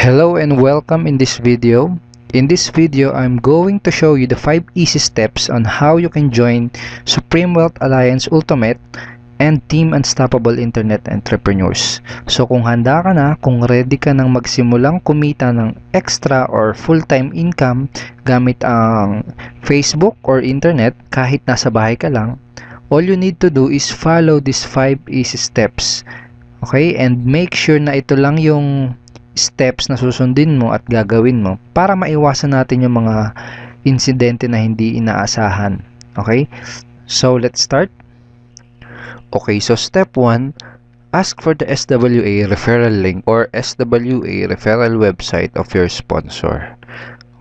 Hello and welcome in this video. In this video, I'm going to show you the 5 easy steps on how you can join Supreme Wealth Alliance Ultimate and Team Unstoppable Internet Entrepreneurs. So kung handa ka na, kung ready ka nang magsimulang kumita ng extra or full-time income gamit ang Facebook or internet kahit nasa bahay ka lang, all you need to do is follow these 5 easy steps. Okay? And make sure na ito lang yung steps na susundin mo at gagawin mo para maiwasan natin yung mga insidente na hindi inaasahan. Okay? So, let's start. Okay, so step 1, ask for the SWA referral link or SWA referral website of your sponsor.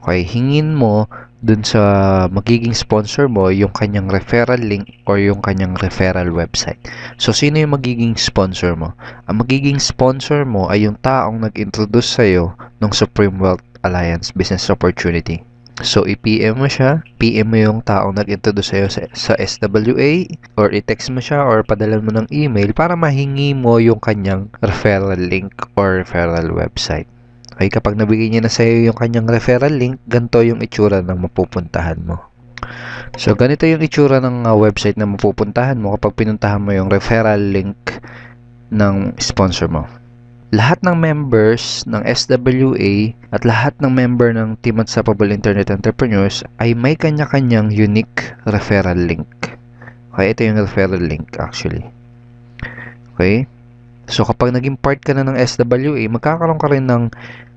Okay, hingin mo dun sa magiging sponsor mo yung kanyang referral link or yung kanyang referral website. So, sino yung magiging sponsor mo? Ang magiging sponsor mo ay yung taong nag-introduce sa'yo ng Supreme Wealth Alliance Business Opportunity. So, i-PM mo siya, PM mo yung taong nag-introduce sa'yo sa SWA, or i-text mo siya or padala mo ng email para mahingi mo yung kanyang referral link or referral website. Okay, kapag nabigay niya na sa'yo yung kanyang referral link, ganito yung itsura ng mapupuntahan mo. So, ganito yung itsura ng website na mapupuntahan mo kapag pinuntahan mo yung referral link ng sponsor mo. Lahat ng members ng SWA at lahat ng member ng Team Unstoppable Internet Entrepreneurs ay may kanya-kanyang unique referral link. Okay, ito yung referral link actually. Okay? So, kapag naging part ka na ng SWA, magkakaroon ka rin ng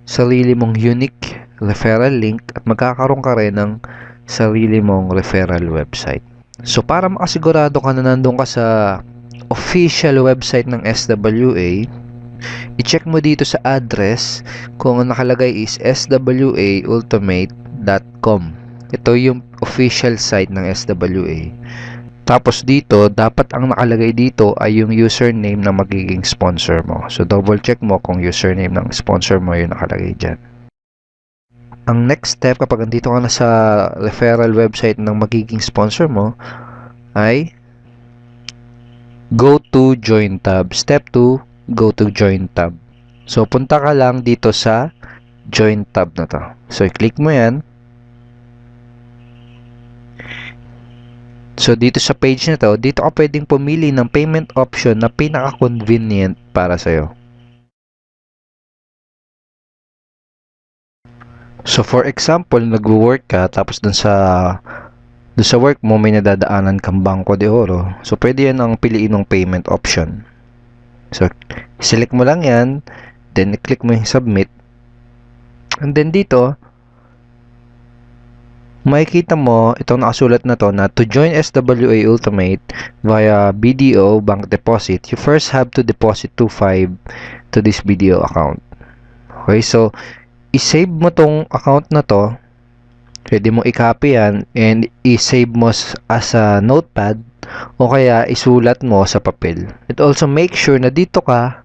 sarili mong unique referral link at magkakaroon ka rin ng sarili mong referral website. So, para makasigurado ka na nandun ka sa official website ng SWA, i-check mo dito sa address kung nakalagay is swaultimate.com. Ito yung official site ng SWA. Tapos dito, dapat ang nakalagay dito ay yung username na magiging sponsor mo. So, double check mo kung username ng sponsor mo yung nakalagay dyan. Ang next step, kapag andito ka na sa referral website ng magiging sponsor mo, ay go to join tab. Step 2, go to join tab. So, punta ka lang dito sa join tab na to. So, i-click mo yan. So, dito sa page na to, dito ka pwedeng pumili ng payment option na pinaka-convenient para sa'yo. So, for example, nag-work ka, tapos dun sa work mo, may nadadaanan kang Bangko de Oro. So, pwede yan ang piliin ng payment option. So, select mo lang yan, then click mo yung submit. And then dito, makikita mo itong nakasulat na to na to join SWA Ultimate via BDO bank deposit, you first have to deposit 2.5 to this BDO account. Okay, so i-save mo tong account na to. Pwede mo i-copy yan and i-save mo as a notepad o kaya isulat mo sa papel. It also make sure na dito ka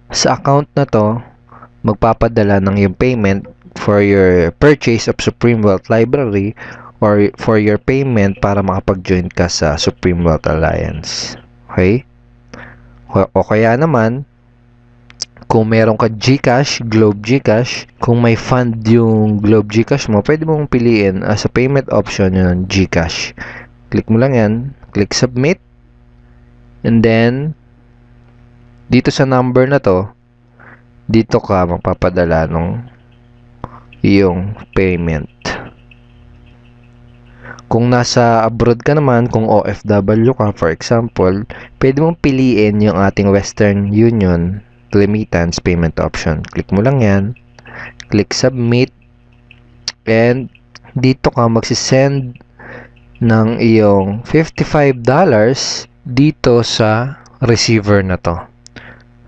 sa account na to magpapadala ng yung payment for your purchase of Supreme Wealth Library or for your payment para makapag-join ka sa Supreme Wealth Alliance. Okay? O kaya naman, kung meron ka GCash, Globe GCash, kung may fund yung Globe GCash mo, pwede mong piliin as a payment option yung GCash. Click mo lang yan, click submit, and then, dito sa number na to, dito ka magpapadala ng yung payment. Kung nasa abroad ka naman, kung OFW ka, for example, pwede mong piliin yung ating Western Union remittance payment option. Click mo lang yan, click submit, and dito ka magsisend ng iyong $55 dito sa receiver na to.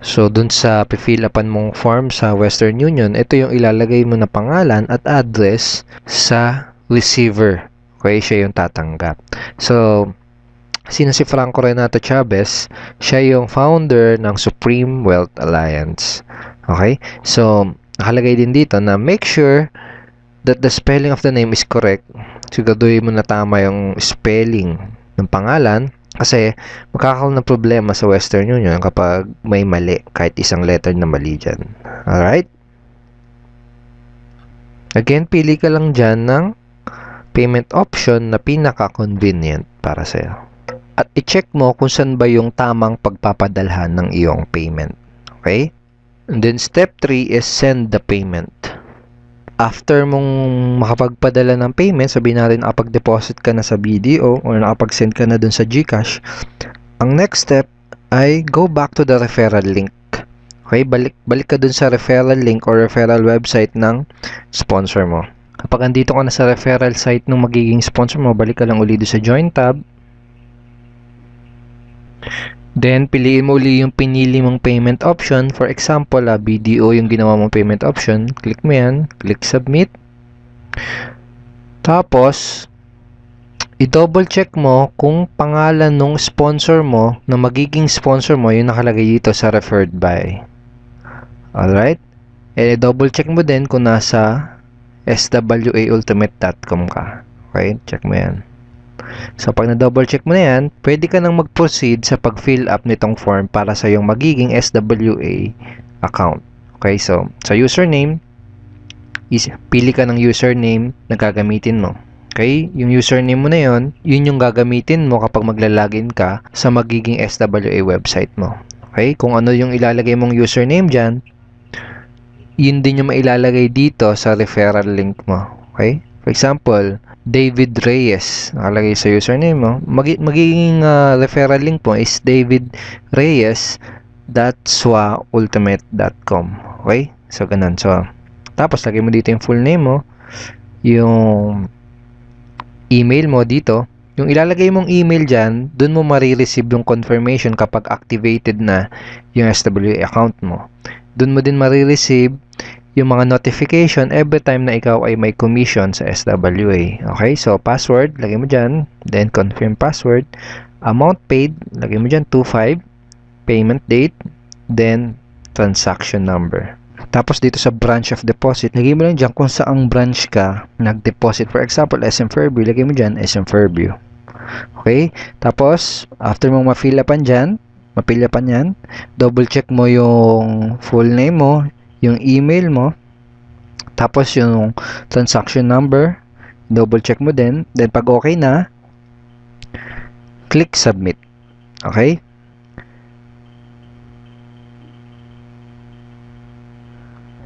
So, dun sa fill upan mong form sa Western Union, ito yung ilalagay mo na pangalan at address sa receiver. Okay, siya yung tatanggap. So, sino si Franco Renato Chavez? Siya yung founder ng Supreme Wealth Alliance. Okay? So, nakalagay din dito na make sure that the spelling of the name is correct. Siguraduhin mo na tama yung spelling ng pangalan. Kasi magkakaroon ng problema sa Western Union kapag may mali, kahit isang letter na mali dyan. Alright? Again, pili ka lang dyan ng payment option na pinaka-convenient para sa'yo. At i-check mo kung saan ba yung tamang pagpapadalhan ng iyong payment. Okay? And then step 3 is send the payment. After mong makapagpadala ng payment, sabihin natin nakapag-deposit ka na sa BDO or nakapag-send ka na dun sa GCash, ang next step ay go back to the referral link. Okay? Balik ka dun sa referral link or referral website ng sponsor mo. Kapag andito ka na sa referral site ng magiging sponsor mo, balik ka lang uli doon sa join tab. Then, piliin mo uli yung pinili mong payment option. For example, BDO yung ginawa mong payment option. Click mo yan. Click submit. Tapos, i-double check mo kung pangalan ng sponsor mo na magiging sponsor mo yung nakalagay dito sa referred by. Alright? And i-double check mo din kung nasa swaultimate.com ka. Okay? Check mo yan. So, pag na-double check mo na yan, pwede ka nang mag-proceed sa pag-fill up nitong form para sa yung magiging SWA account. Okay? So, sa username, pili ka ng username na gagamitin mo. Okay? Yung username mo na yun yung gagamitin mo kapag maglalagin ka sa magiging SWA website mo. Okay? Kung ano yung ilalagay mong username dyan, yun din yung mailalagay dito sa referral link mo. Okay? For example, David Reyes. Nakalagay sa username mo. Magiging referral link mo is davidreyes.swaultimate.com. Okay? So, ganun. So, tapos, lagay mo dito yung full name mo. Yung email mo dito. Yung ilalagay mong email dyan, dun mo marireceive yung confirmation kapag activated na yung SWA account mo. Dun mo din marireceive yung mga notification every time na ikaw ay may commission sa SWA. Okay? So, password, lagay mo dyan. Then, confirm password. Amount paid, lagay mo dyan 25. Payment date. Then, transaction number. Tapos, dito sa branch of deposit, lagay mo lang dyan kung saang branch ka nag-deposit. For example, SM Fairview, lagay mo dyan SM Fairview. Okay? Tapos, after mong ma-fill-upan dyan, yan, double check mo yung full name mo, yung email mo, tapos yung transaction number, double check mo din. Then pag okay na, click submit. Okay?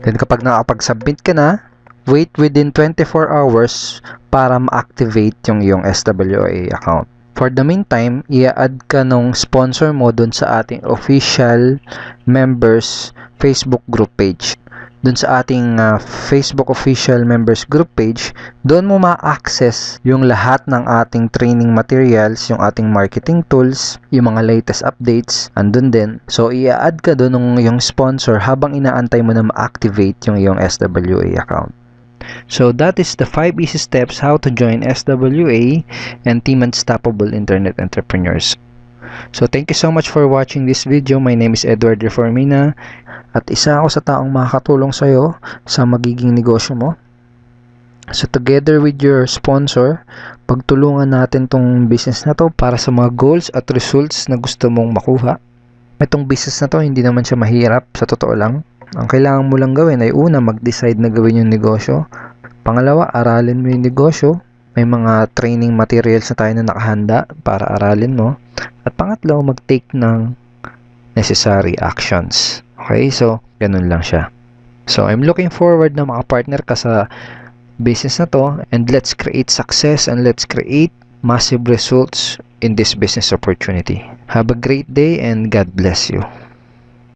Then kapag nakapag-submit ka na, wait within 24 hours para ma-activate yung iyong SWA account. For the meantime, i-add ka nung sponsor mo dun sa ating official members Facebook group page. Dun sa ating Facebook official members group page, doon mo ma-access yung lahat ng ating training materials, yung ating marketing tools, yung mga latest updates, andun din. So, i-add ka dun yung sponsor habang inaantay mo na ma-activate yung iyong SWA account. So that is the 5 easy steps how to join SWA and Team Unstoppable Internet Entrepreneurs. So thank you so much for watching this video. My name is Edward Reformina at isa ako sa taong makakatulong sa iyo sa magiging negosyo mo. So together with your sponsor, pagtulungan natin tong business na to para sa mga goals at results na gusto mong makuha. Itong business na to hindi naman siya mahirap, sa totoo lang. Ang kailangan mo lang gawin ay una, mag-decide na gawin yung negosyo. Pangalawa, aralin mo yung negosyo. May mga training materials na tayo na nakahanda para aralin mo. At pangatlo, mag-take ng necessary actions. Okay? So, ganun lang siya. So, I'm looking forward na makapartner ka sa business na to. And let's create success and let's create massive results in this business opportunity. Have a great day and God bless you.